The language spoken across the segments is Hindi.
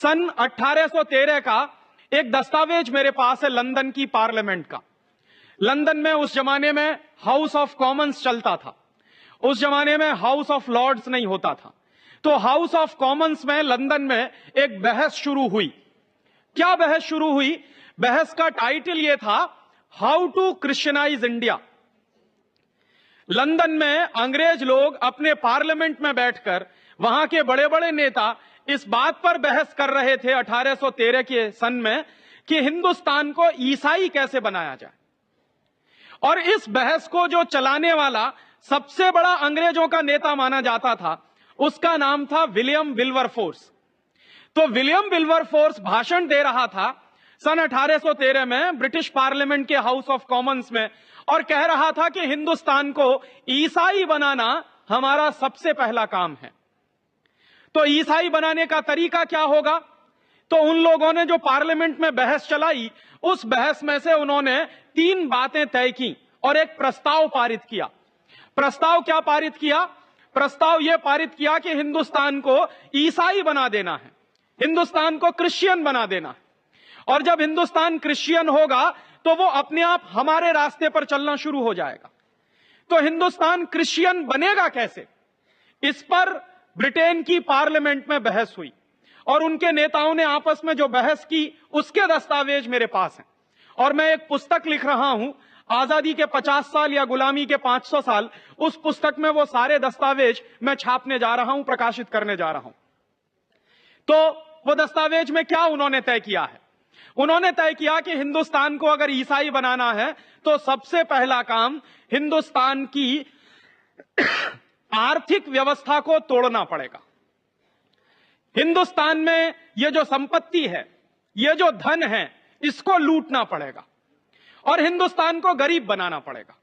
सन 1813 का एक दस्तावेज मेरे पास है लंदन की पार्लियामेंट का। लंदन में उस जमाने में हाउस ऑफ कॉमन्स चलता था, उस जमाने में हाउस ऑफ लॉर्ड्स नहीं होता था। तो हाउस ऑफ कॉमन्स में लंदन में एक बहस शुरू हुई। क्या बहस शुरू हुई? बहस का टाइटल यह था, how to Christianize India. London में अंग्रेज लोग अपने पार्लियामेंट में बैठकर वहां के बड़े बड़े नेता इस बात पर बहस कर रहे थे 1813 के सन में कि हिंदुस्तान को ईसाई कैसे बनाया जाए। और इस बहस को जो चलाने वाला सबसे बड़ा अंग्रेजों का नेता माना जाता था, उसका नाम था विलियम विल्बरफोर्स। तो विलियम विल्बरफोर्स भाषण दे रहा था सन 1813 में ब्रिटिश पार्लियामेंट के हाउस ऑफ कॉमन्स में, और कह रहा था कि हिंदुस्तान को ईसाई बनाना हमारा सबसे पहला काम है। तो ईसाई बनाने का तरीका क्या होगा? तो उन लोगों ने जो पार्लियामेंट में बहस चलाई, उस बहस में से उन्होंने 3 बातें तय की और एक प्रस्ताव पारित किया। प्रस्ताव क्या पारित किया? प्रस्ताव यह पारित किया कि हिंदुस्तान को ईसाई बना देना है, हिंदुस्तान को क्रिश्चियन बना देना है। और जब हिंदुस्तान क्रिश्चियन होगा तो वो अपने आप हमारे रास्ते पर चलना शुरू हो जाएगा। तो हिंदुस्तान क्रिश्चियन बनेगा कैसे? इस पर ब्रिटेन की पार्लियामेंट में बहस हुई और उनके नेताओं ने आपस में जो बहस की, उसके दस्तावेज मेरे पास हैं। और मैं एक पुस्तक लिख रहा हूं, आजादी के 50 साल या गुलामी के 500 साल। उस पुस्तक में वो सारे दस्तावेज मैं छापने जा रहा हूं, प्रकाशित करने जा रहा हूं। तो वो दस्तावेज में क्या उन्होंने तय किया है? उन्होंने तय किया कि हिंदुस्तान को अगर ईसाई बनाना है तो सबसे पहला काम हिंदुस्तान की आर्थिक व्यवस्था को तोड़ना पड़ेगा। हिंदुस्तान में ये जो संपत्ति है, ये जो धन है, इसको लूटना पड़ेगा और हिंदुस्तान को गरीब बनाना पड़ेगा।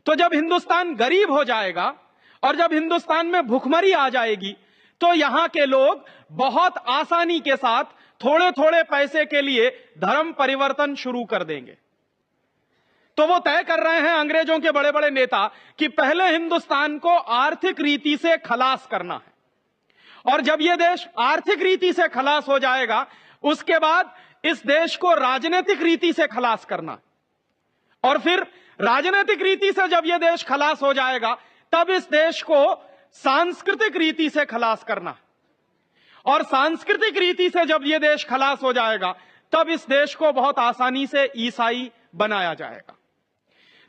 तो जब हिंदुस्तान गरीब हो जाएगा और जब हिंदुस्तान में भुखमरी आ जाएगी, तो यहां के लोग बहुत आसानी के साथ थोड़े थोड़े पैसे के लिए धर्म परिवर्तन शुरू कर देंगे। तो वो तय कर रहे हैं अंग्रेजों के बड़े बड़े नेता कि पहले हिंदुस्तान को आर्थिक रीति से खलास करना है, और जब यह देश आर्थिक रीति से खलास हो जाएगा, उसके बाद इस देश को राजनीतिक रीति से खलास करना है। और फिर राजनीतिक रीति से जब यह देश खलास हो जाएगा, तब इस देश को सांस्कृतिक रीति से खलास करना है। और सांस्कृतिक रीति से जब यह देश खलास हो जाएगा, तब इस देश को बहुत आसानी से ईसाई बनाया जाएगा।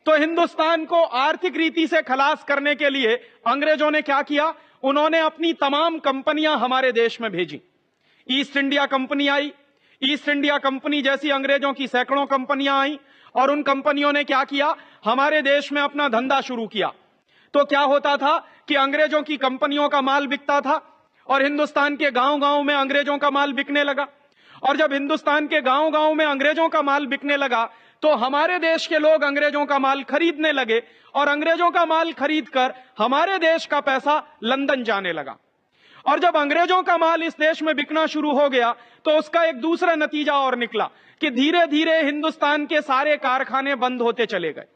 तो हिंदुस्तान को आर्थिक रीति से खलास करने के लिए अंग्रेजों ने क्या किया? उन्होंने अपनी तमाम कंपनियां हमारे देश में भेजी। ईस्ट इंडिया कंपनी आई, ईस्ट इंडिया कंपनी जैसी अंग्रेजों की सैकड़ों कंपनियां आई, और उन कंपनियों ने क्या किया? हमारे देश में अपना धंधा शुरू किया। तो क्या होता था कि अंग्रेजों की कंपनियों का माल बिकता था और हिंदुस्तान के गांव गांव में अंग्रेजों का माल बिकने लगा। और जब हिंदुस्तान के गांव गांव में अंग्रेजों का माल बिकने लगा, तो हमारे देश के लोग अंग्रेजों का माल खरीदने लगे, और अंग्रेजों का माल खरीदकर हमारे देश का पैसा लंदन जाने लगा। और जब अंग्रेजों का माल इस देश में बिकना शुरू हो गया, तो उसका एक दूसरा नतीजा और निकला कि धीरे धीरे हिंदुस्तान के सारे कारखाने बंद होते चले गए।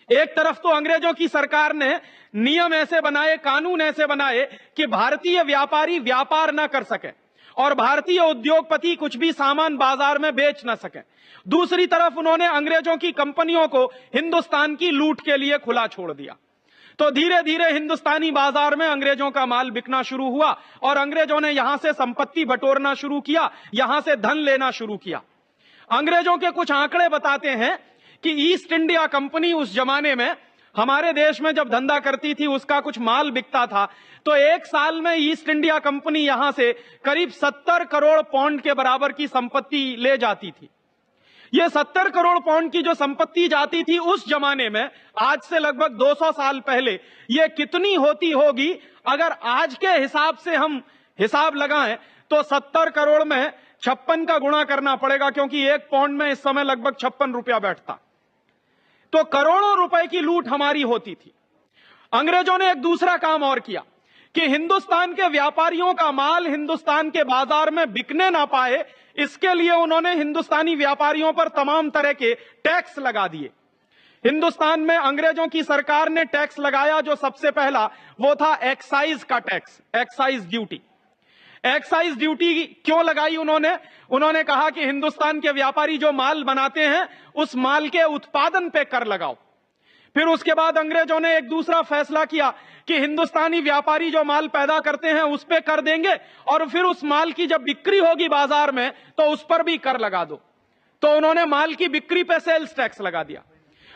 एक तरफ तो अंग्रेजों की सरकार ने नियम ऐसे बनाए, कानून ऐसे बनाए कि भारतीय व्यापारी व्यापार ना कर सके और भारतीय उद्योगपति कुछ भी सामान बाजार में बेच ना सके। दूसरी तरफ उन्होंने अंग्रेजों की कंपनियों को हिंदुस्तान की लूट के लिए खुला छोड़ दिया। तो धीरे धीरे हिंदुस्तानी बाजार में अंग्रेजों का माल बिकना शुरू हुआ और अंग्रेजों ने यहां से संपत्ति बटोरना शुरू किया, यहां से धन लेना शुरू किया। अंग्रेजों के कुछ आंकड़े बताते हैं कि ईस्ट इंडिया कंपनी उस जमाने में हमारे देश में जब धंधा करती थी, उसका कुछ माल बिकता था, तो एक साल में ईस्ट इंडिया कंपनी यहां से करीब 70 करोड़ पाउंड के बराबर की संपत्ति ले जाती थी। ये 70 करोड़ पाउंड की जो संपत्ति जाती थी उस जमाने में, आज से लगभग 200 साल पहले, ये कितनी होती होगी? अगर आज के हिसाब से हम हिसाब लगाएं तो 70 करोड़ में 56 का गुणा करना पड़ेगा, क्योंकि एक पाउंड में इस समय लगभग 56 रुपया बैठता। तो करोड़ों रुपए की लूट हमारी होती थी। अंग्रेजों ने एक दूसरा काम और किया कि हिंदुस्तान के व्यापारियों का माल हिंदुस्तान के बाजार में बिकने ना पाए, इसके लिए उन्होंने हिंदुस्तानी व्यापारियों पर तमाम तरह के टैक्स लगा दिए। हिंदुस्तान में अंग्रेजों की सरकार ने टैक्स लगाया, जो सबसे पहला वो था एक्साइज का tax, excise duty. Excise duty क्यों लगाई उन्होंने कहा कि हिंदुस्तान के व्यापारी जो माल बनाते हैं उस माल के उत्पादन पे कर लगाओ। फिर उसके बाद अंग्रेजों ने एक दूसरा फैसला किया कि हिंदुस्तानी व्यापारी जो माल पैदा करते हैं उस पे कर देंगे और फिर उस माल की जब बिक्री होगी बाजार में तो उस पर भी कर लगा दो। तो उन्होंने माल की बिक्री पे सेल्स टैक्स लगा दिया।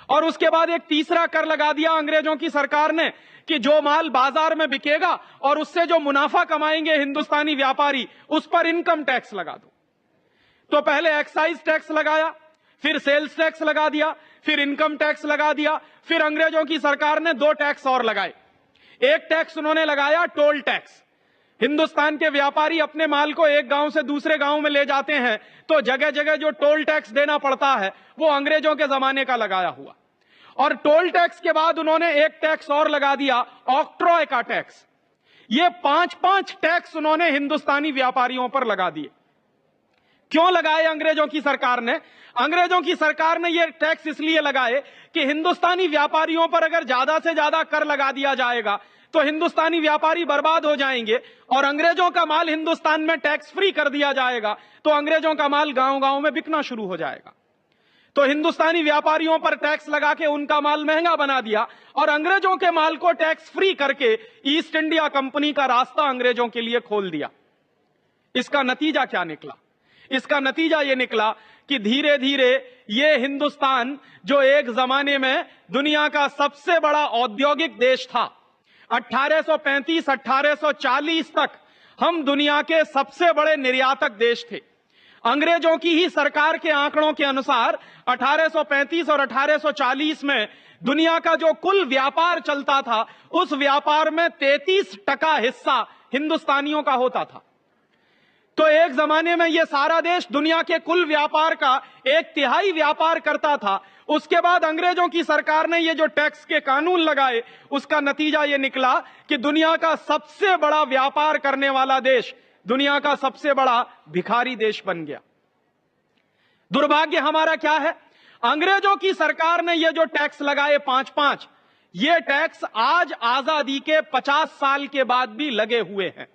और उसके बाद एक तीसरा कर लगा दिया अंग्रेजों की सरकार ने कि जो माल बाजार में बिकेगा और उससे जो मुनाफा कमाएंगे हिंदुस्तानी व्यापारी उस पर इनकम टैक्स लगा दो। तो पहले एक्साइज टैक्स लगाया, फिर सेल्स टैक्स लगा दिया, फिर इनकम टैक्स लगा दिया, फिर अंग्रेजों की सरकार ने 2 टैक्स और लगाए। एक टैक्स उन्होंने लगाया टोल टैक्स। हिंदुस्तान के व्यापारी अपने माल को एक गांव से दूसरे गांव में ले जाते हैं तो जगह जगह जो टोल टैक्स देना पड़ता है वो अंग्रेजों के जमाने का लगाया हुआ। और टोल टैक्स के बाद उन्होंने एक टैक्स और लगा दिया, ऑक्ट्रॉय का टैक्स। ये 5-5 टैक्स उन्होंने हिंदुस्तानी व्यापारियों पर लगा दिए। क्यों लगाए अंग्रेजों की सरकार ने? अंग्रेजों की सरकार ने ये टैक्स इसलिए लगाए कि हिंदुस्तानी व्यापारियों पर अगर ज्यादा से ज्यादा कर लगा दिया जाएगा तो हिंदुस्तानी व्यापारी बर्बाद हो जाएंगे और अंग्रेजों का माल हिंदुस्तान में टैक्स फ्री कर दिया जाएगा तो अंग्रेजों का माल गांव-गांव में बिकना शुरू हो जाएगा। तो हिंदुस्तानी व्यापारियों पर टैक्स लगा के उनका माल महंगा बना दिया और अंग्रेजों के माल को टैक्स फ्री करके ईस्ट इंडिया कंपनी का रास्ता अंग्रेजों के लिए खोल दिया। इसका नतीजा क्या निकला? इसका नतीजा यह निकला कि धीरे धीरे ये हिंदुस्तान जो एक जमाने में दुनिया का सबसे बड़ा औद्योगिक देश था, 1835-1840 तक हम दुनिया के सबसे बड़े निर्यातक देश थे। अंग्रेजों की ही सरकार के आंकड़ों के अनुसार 1835 और 1840 में दुनिया का जो कुल व्यापार चलता था उस व्यापार में 33% हिस्सा हिंदुस्तानियों का होता था। तो एक जमाने में यह सारा देश दुनिया के कुल व्यापार का 1/3 व्यापार करता था। उसके बाद अंग्रेजों की सरकार ने ये जो टैक्स के कानून लगाए उसका नतीजा यह निकला कि दुनिया का सबसे बड़ा व्यापार करने वाला देश दुनिया का सबसे बड़ा भिखारी देश बन गया। दुर्भाग्य हमारा क्या है? अंग्रेजों की सरकार ने ये जो टैक्स लगाए 5-5, ये टैक्स आज आजादी के 50 साल के बाद भी लगे हुए हैं।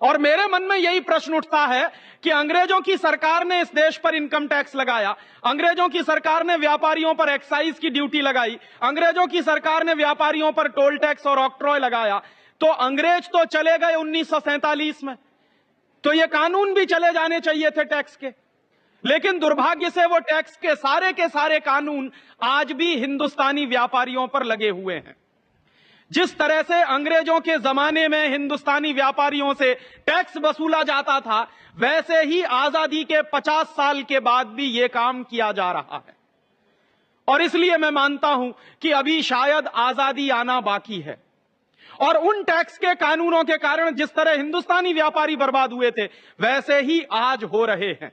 और मेरे मन में यही प्रश्न उठता है कि अंग्रेजों की सरकार ने इस देश पर इनकम टैक्स लगाया, अंग्रेजों की सरकार ने व्यापारियों पर एक्साइज की ड्यूटी लगाई, अंग्रेजों की सरकार ने व्यापारियों पर टोल टैक्स और ऑक्ट्रॉय लगाया, तो अंग्रेज तो चले गए 1947 में, तो ये कानून भी चले जाने चाहिए थे टैक्स के। लेकिन दुर्भाग्य से वो टैक्स के सारे कानून आज भी हिंदुस्तानी व्यापारियों पर लगे हुए हैं। जिस तरह से अंग्रेजों के जमाने में हिंदुस्तानी व्यापारियों से टैक्स वसूला जाता था वैसे ही आजादी के 50 साल के बाद भी यह काम किया जा रहा है। और इसलिए मैं मानता हूं कि अभी शायद आजादी आना बाकी है। और उन टैक्स के कानूनों के कारण जिस तरह हिंदुस्तानी व्यापारी बर्बाद हुए थे वैसे ही आज हो रहे हैं।